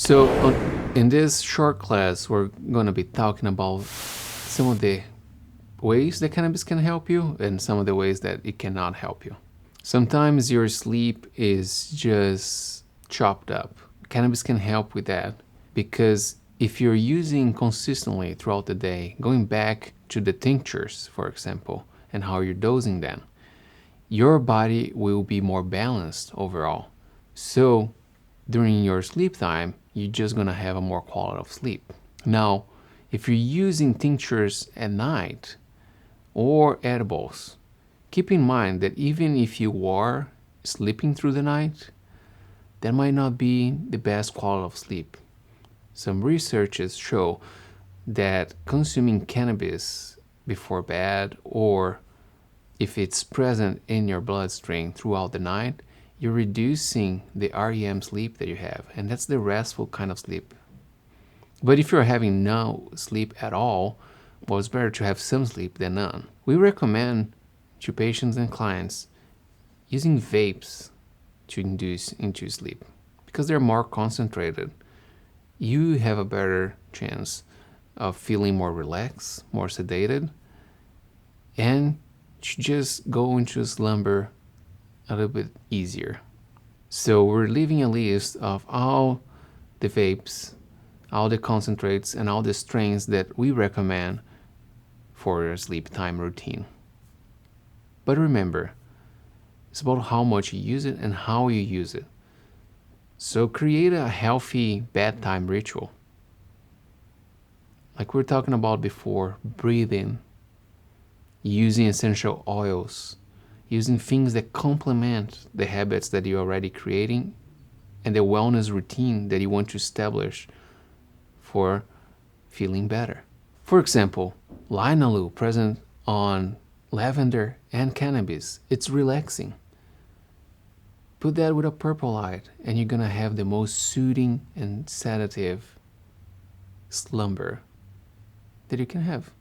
In this short class, we're going to be talking about some of the ways that cannabis can help you and some of the ways that it cannot help you. Sometimes your sleep is just chopped up. Cannabis can help with that because if you're using consistently throughout the day, going back to the tinctures, for example, and how you're dosing them, your body will be more balanced overall. So during your sleep time, you're just gonna have a more quality of sleep. Now, if you're using tinctures at night or edibles, keep in mind that even if you are sleeping through the night, that might not be the best quality of sleep. Some researches show that consuming cannabis before bed, or if it's present in your bloodstream throughout the night, you're reducing the REM sleep that you have, and that's the restful kind of sleep. But if you're having no sleep at all, well, it's better to have some sleep than none. We recommend to patients and clients using vapes to induce into sleep because they're more concentrated. You have a better chance of feeling more relaxed, more sedated, and to just go into slumber a little bit easier. So we're leaving a list of all the vapes, all the concentrates, and all the strains that we recommend for your sleep time routine. But remember, it's about how much you use it and how you use it. So create a healthy bedtime ritual. Like we were talking about before, breathing, using essential oils, using things that complement the habits that you're already creating and the wellness routine that you want to establish for feeling better. For example, linalool present on lavender and cannabis, it's relaxing. Put that with a purple light and you're gonna have the most soothing and sedative slumber that you can have.